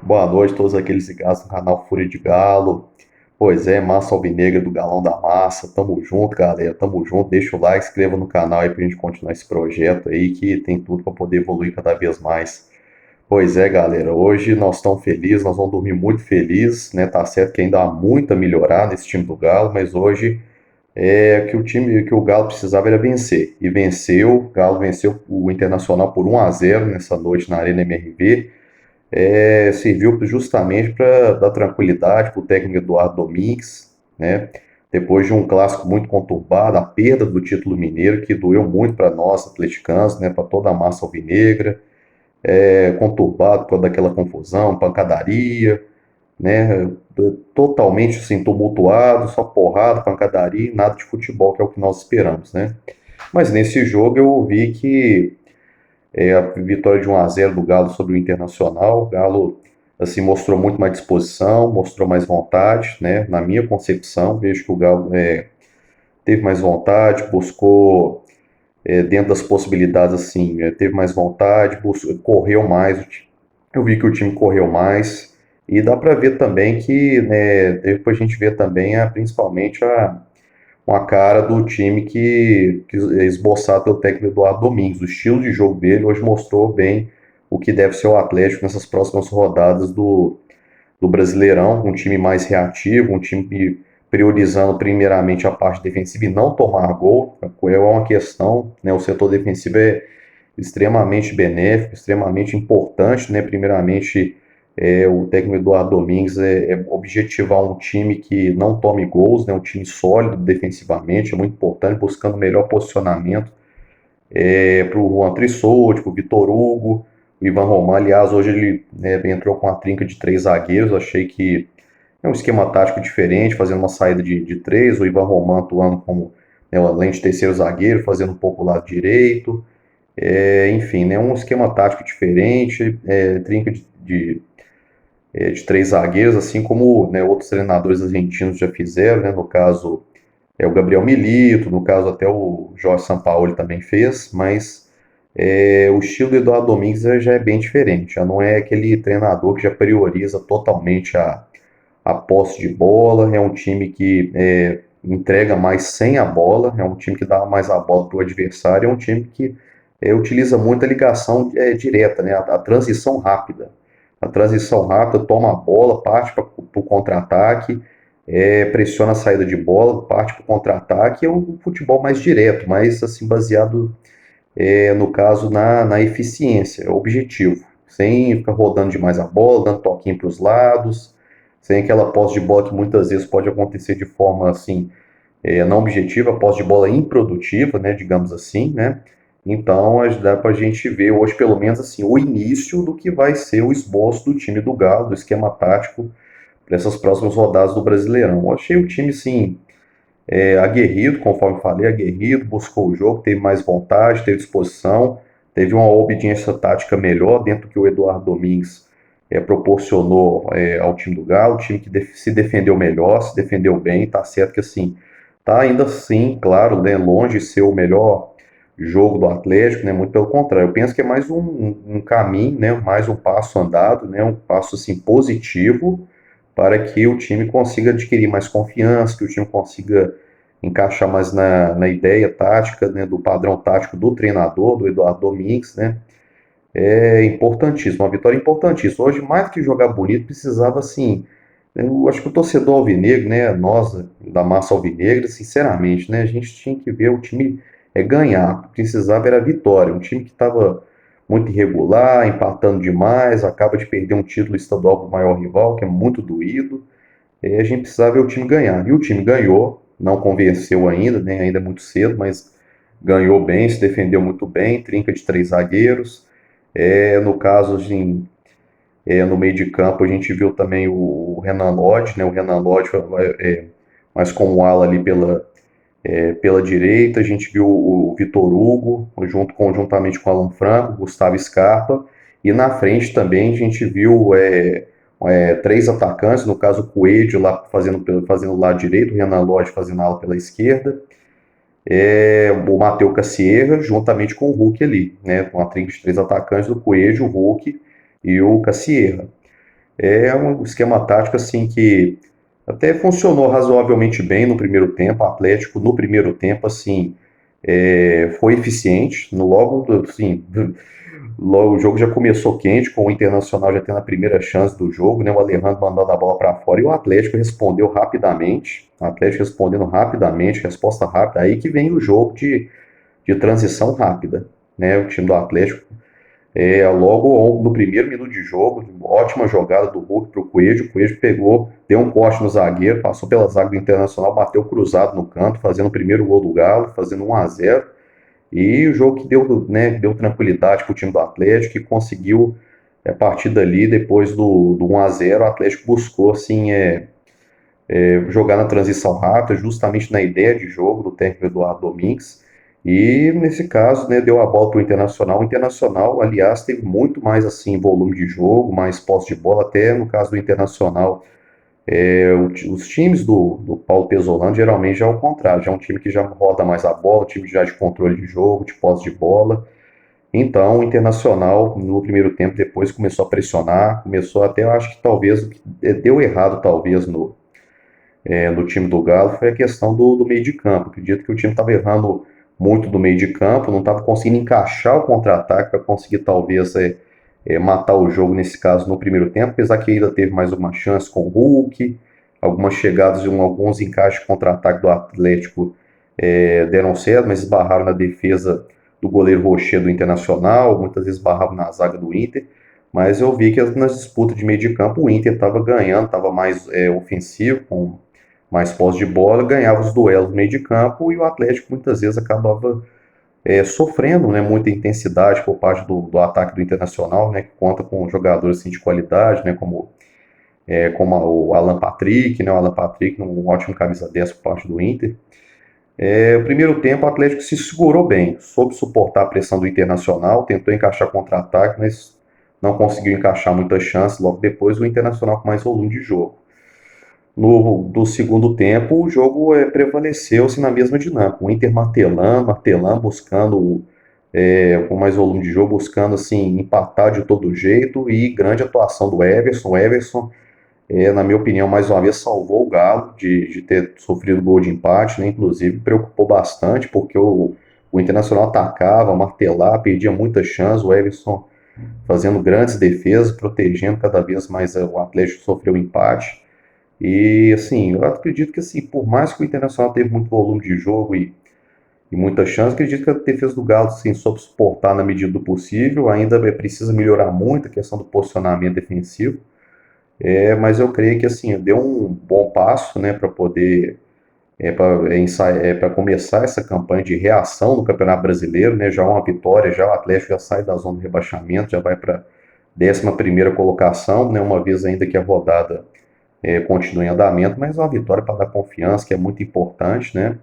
Boa noite a todos aqueles ligados no canal Fúria de Galo. Pois é, Massa Alvinegra do Galão da Massa. Tamo junto, galera. Tamo junto. Deixa o like, se inscreva no canal aí pra gente continuar esse projeto aí que tem tudo para poder evoluir cada vez mais. Pois é, galera. Hoje nós estamos felizes, nós vamos dormir muito felizes, né? Tá certo que ainda há muito a melhorar nesse time do Galo, mas hoje que o time que o Galo precisava era vencer. E venceu. O Galo venceu o Internacional por 1-0 nessa noite na Arena MRV. Serviu justamente para dar tranquilidade para o técnico Eduardo Domingues, né? Depois de um clássico muito conturbado, a perda do título mineiro, que doeu muito para nós, atleticanos, né? Para toda a massa alvinegra, conturbado por daquela confusão, pancadaria, né? Totalmente assim, tumultuado, só porrada, pancadaria, e nada de futebol, que é o que nós esperamos, né? Mas nesse jogo eu vi que a vitória de 1-0 do Galo sobre o Internacional. O Galo assim mostrou muito mais disposição, mostrou mais vontade, né? Na minha concepção, vejo que o Galo teve mais vontade, buscou dentro das possibilidades assim, teve mais vontade, correu mais. Eu vi que o time correu mais e dá para ver também que, né, depois a gente vê também principalmente uma cara do time que é esboçado pelo técnico Eduardo Domingues. O estilo de jogo dele hoje mostrou bem o que deve ser o Atlético nessas próximas rodadas do Brasileirão, um time mais reativo, um time priorizando primeiramente a parte defensiva e não tomar gol. É uma questão, né? O setor defensivo é extremamente benéfico, extremamente importante, né? Primeiramente, o técnico Eduardo Domingues objetivar um time que não tome gols, né? Um time sólido defensivamente, é muito importante, buscando o melhor posicionamento para o Juan Trissotti, para o Vitor Hugo, o Ivan Román. Aliás, hoje ele entrou com a trinca de três zagueiros, achei que é um esquema tático diferente, fazendo uma saída de três, o Ivan Román atuando como, né, além de terceiro zagueiro, fazendo um pouco o lado direito. Enfim, né, um esquema tático diferente, trinca de três zagueiros, assim como, né, outros treinadores argentinos já fizeram, né, no caso o Gabriel Milito, no caso até o Jorge Sampaoli também fez, mas o estilo do Eduardo Domingues já é bem diferente, já não é aquele treinador que já prioriza totalmente a posse de bola, é um time que entrega mais sem a bola, é um time que dá mais a bola para o adversário, é um time que utiliza muito a ligação direta, né, a transição rápida. A transição rápida, toma a bola, parte para o contra-ataque, pressiona a saída de bola, parte para o contra-ataque, é um futebol mais direto, mais assim, baseado, no caso, na eficiência, é o objetivo, sem ficar rodando demais a bola, dando toquinho para os lados, sem aquela posse de bola que muitas vezes pode acontecer de forma assim, não objetiva, posse de bola improdutiva, né, digamos assim, né? Então, dá para a gente ver hoje, pelo menos assim, o início do que vai ser o esboço do time do Galo, do esquema tático para essas próximas rodadas do Brasileirão. Eu achei o time, sim, aguerrido, conforme falei, aguerrido, buscou o jogo, teve mais vontade, teve disposição, teve uma obediência tática melhor dentro do que o Eduardo Domingues proporcionou ao time do Galo, o time que se defendeu melhor, se defendeu bem, tá certo que assim, tá ainda assim, claro, né, longe de ser o melhor jogo do Atlético, né, muito pelo contrário, eu penso que é mais um caminho, né, mais um passo andado, né, um passo assim positivo, para que o time consiga adquirir mais confiança, que o time consiga encaixar mais na ideia tática, né, do padrão tático do treinador, do Eduardo Domingues, né? É importantíssimo, uma vitória importantíssima. Hoje, mais do que jogar bonito, precisava, assim, eu acho que o torcedor alvinegro, né, nós da massa alvinegra, sinceramente, né, a gente tinha que ver o time ganhar, precisava era a vitória, um time que estava muito irregular, empatando demais, acaba de perder um título estadual para o maior rival, que é muito doído, a gente precisava ver o time ganhar, e o time ganhou, não convenceu ainda, né, ainda é muito cedo, mas ganhou bem, se defendeu muito bem, trinca de três zagueiros, no caso, assim, no meio de campo a gente viu também o Renan Lodge, né? O Renan Lodge mais com o ala ali pela direita. A gente viu o Vitor Hugo, conjuntamente com o Alan Franco, Gustavo Scarpa. E na frente também a gente viu três atacantes, no caso o Coelho lá fazendo o lado direito, o Renan Lodge fazendo a ala pela esquerda. O Matheus Cassierra, juntamente com o Hulk ali, né? Com a trinca de três atacantes do Coelho, o Hulk e o Cassierra. É um esquema tático assim que até funcionou razoavelmente bem no primeiro tempo. O Atlético no primeiro tempo assim foi eficiente. No logo assim, logo o jogo já começou quente, com o Internacional já tendo a primeira chance do jogo, né? O Alejandro mandando a bola para fora e o Atlético respondeu rapidamente. O Atlético respondendo rapidamente, resposta rápida. Aí que vem o jogo de transição rápida, né? O time do Atlético logo no primeiro minuto de jogo, ótima jogada do Hulk para o Coelho pegou, deu um corte no zagueiro, passou pela zaga do Internacional, bateu cruzado no canto, fazendo o primeiro gol do Galo, fazendo 1-0. E o jogo que deu, né, deu tranquilidade para o time do Atlético, que conseguiu, a partir dali, depois do 1-0, o Atlético buscou assim, jogar na transição rápida, justamente na ideia de jogo do técnico Eduardo Domingues. E nesse caso, né, deu a bola para o Internacional. O Internacional, aliás, teve muito mais assim volume de jogo, mais posse de bola. Até no caso do Internacional, os times do Paulo Pesolano geralmente já é o contrário, já é um time que já roda mais a bola, um time já de controle de jogo, de posse de bola. Então, o Internacional, no primeiro tempo, depois começou a pressionar, começou até, eu acho que talvez, o que deu errado, talvez, no time do Galo foi a questão do meio de campo. Acredito que o time estava errando muito do meio de campo, não estava conseguindo encaixar o contra-ataque para conseguir talvez matar o jogo nesse caso no primeiro tempo, apesar que ainda teve mais uma chance com o Hulk, algumas chegadas e alguns encaixes de contra-ataque do Atlético deram certo, mas esbarraram na defesa do goleiro Rocher do Internacional, muitas vezes esbarravam na zaga do Inter, mas eu vi que nas disputas de meio de campo o Inter estava ganhando, estava mais ofensivo, com mais posse de bola, ganhava os duelos no meio de campo e o Atlético muitas vezes acabava sofrendo, né, muita intensidade por parte do ataque do Internacional, né, que conta com jogadores assim, de qualidade, né, como o Alan Patrick, né, o Alan Patrick, um ótimo camisa 10 por parte do Inter. O primeiro tempo o Atlético se segurou bem, soube suportar a pressão do Internacional, tentou encaixar contra-ataque, mas não conseguiu encaixar muitas chances. Logo depois o Internacional com mais volume de jogo. No segundo tempo, o jogo prevaleceu-se na mesma dinâmica. O Inter martelando, buscando com mais volume de jogo, buscando assim empatar de todo jeito e grande atuação do Everson. O Everson, na minha opinião, mais uma vez salvou o Galo de ter sofrido gol de empate, né? Inclusive preocupou bastante porque o Internacional atacava, martelava, perdia muitas chances. O Everson fazendo grandes defesas, protegendo cada vez mais o Atlético sofreu o empate. E assim, eu acredito que assim, por mais que o Internacional teve muito volume de jogo e muita chance, acredito que a defesa do Galo assim, soube suportar na medida do possível. Ainda precisa melhorar muito a questão do posicionamento defensivo, mas eu creio que assim, deu um bom passo, né, para poder para começar essa campanha de reação no Campeonato Brasileiro, né, já uma vitória, já o Atlético já sai da zona de rebaixamento, já vai para a 11ª colocação, né, uma vez ainda que a rodada continua em andamento, mas é uma vitória para dar confiança, que é muito importante, né?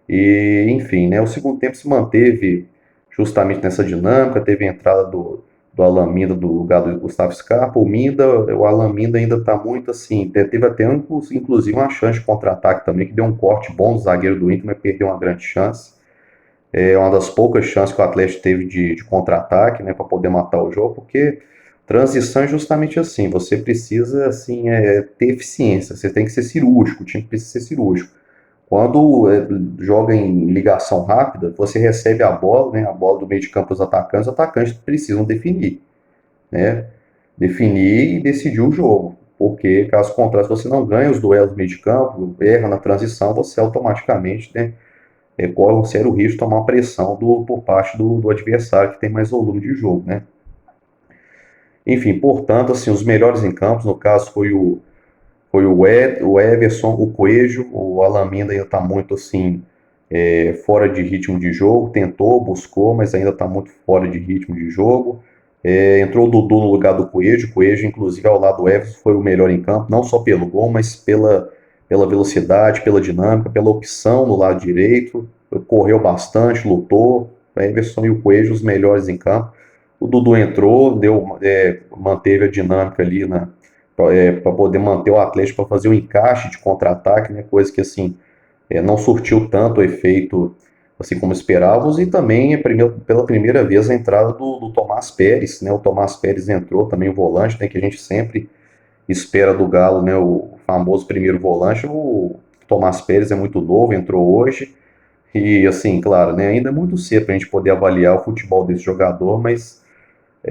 E, enfim, né, o segundo tempo se manteve justamente nessa dinâmica, teve a entrada do Alan Minda do lugar do Gustavo Scarpa, o Alan Minda ainda está muito assim, teve até inclusive uma chance de contra-ataque também, que deu um corte bom do zagueiro do Inter, mas perdeu uma grande chance. É uma das poucas chances que o Atlético teve de contra-ataque, né, para poder matar o jogo, porque transição é justamente assim, você precisa assim, ter eficiência, você tem que ser cirúrgico, o time precisa ser cirúrgico. Quando joga em ligação rápida, você recebe a bola, né, a bola do meio de campo dos atacantes, os atacantes precisam definir, né, definir e decidir o jogo, porque caso contrário, se você não ganha os duelos do meio de campo, erra na transição, você automaticamente, né, corre um sério risco de tomar uma pressão por parte do adversário que tem mais volume de jogo, né. Enfim, portanto, assim, os melhores em campos, no caso, o Everson, o Coelho, o Alameda ainda está muito assim, fora de ritmo de jogo, tentou, buscou, mas ainda está muito fora de ritmo de jogo. Entrou o Dudu no lugar do Coelho, inclusive ao lado do Everson, foi o melhor em campo, não só pelo gol, mas pela velocidade, pela dinâmica, pela opção no lado direito, correu bastante, lutou. O Everson e o Coelho os melhores em campo. O Dudu entrou, manteve a dinâmica ali para poder manter o Atlético para fazer o encaixe de contra-ataque, né, coisa que assim não surtiu tanto efeito assim como esperávamos, e também pela primeira vez a entrada do Tomás Pérez, né, o Tomás Pérez entrou também o volante, né, que a gente sempre espera do Galo, né, o famoso primeiro volante. O Tomás Pérez é muito novo, entrou hoje. E assim, claro, né, ainda é muito cedo para a gente poder avaliar o futebol desse jogador, mas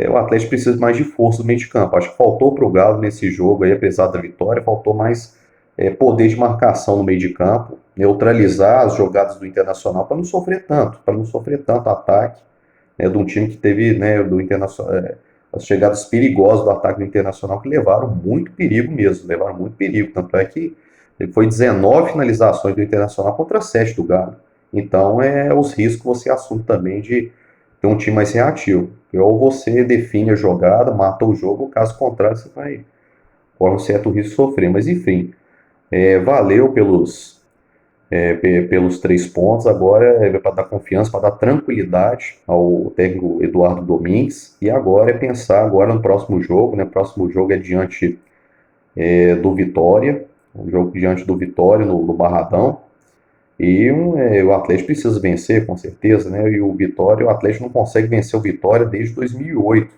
o Atlético precisa mais de força no meio de campo. Acho que faltou para o Galo nesse jogo aí, apesar da vitória, faltou mais poder de marcação no meio de campo, neutralizar as jogadas do Internacional para não sofrer tanto ataque, né, de um time que teve, né, do Internacional, as chegadas perigosas do ataque do Internacional que levaram muito perigo mesmo, levaram muito perigo, tanto é que foi 19 finalizações do Internacional contra 7 do Galo. Então, os riscos você assume também de ter um time mais reativo. Ou você define a jogada, mata o jogo, ou caso contrário, você vai corre um certo risco de sofrer. Mas enfim, valeu pelos 3 pontos. Agora é para dar confiança, para dar tranquilidade ao técnico Eduardo Domingues. E agora é pensar agora no próximo jogo, né? O próximo jogo é diante do Vitória, um jogo diante do Vitória no Barradão. E o Atlético precisa vencer, com certeza, né? E o Vitória, o Atlético não consegue vencer o Vitória desde 2008.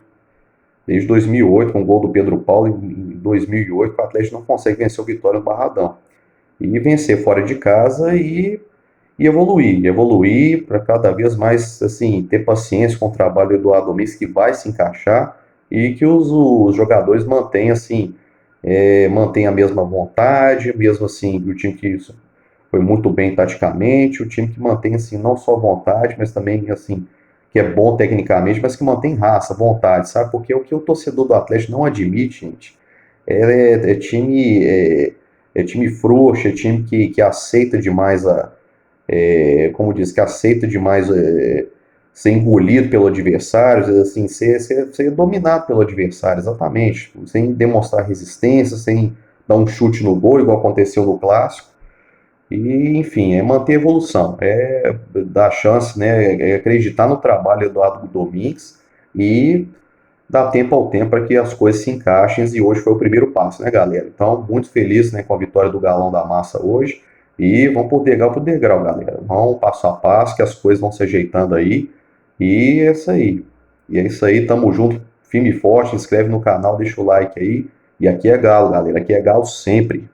Desde 2008, com o gol do Pedro Paulo, em 2008, o Atlético não consegue vencer o Vitória no Barradão. E vencer fora de casa e evoluir para cada vez mais, assim, ter paciência com o trabalho do Eduardo Domingues, que vai se encaixar, e que os jogadores mantenham, assim, mantenham a mesma vontade, mesmo assim, o time que foi muito bem taticamente, o time que mantém, assim, não só vontade, mas também, assim, que é bom tecnicamente, mas que mantém raça, vontade, sabe? Porque o que o torcedor do Atlético não admite, gente, é time frouxo, é time que aceita demais como diz, que aceita demais ser engolido pelo adversário, assim, ser dominado pelo adversário, exatamente, sem demonstrar resistência, sem dar um chute no gol, igual aconteceu no Clássico. E, enfim, é manter a evolução, é dar chance, né, é acreditar no trabalho do Eduardo Domingues e dar tempo ao tempo para que as coisas se encaixem. E hoje foi o primeiro passo, né, galera? Então, muito feliz, né, com a vitória do Galão da Massa hoje. E vamos por degrau, galera. Vamos passo a passo, que as coisas vão se ajeitando aí. E é isso aí. E é isso aí, tamo junto, firme e forte. Inscreve no canal, deixa o like aí. E aqui é Galo, galera. Aqui é Galo sempre.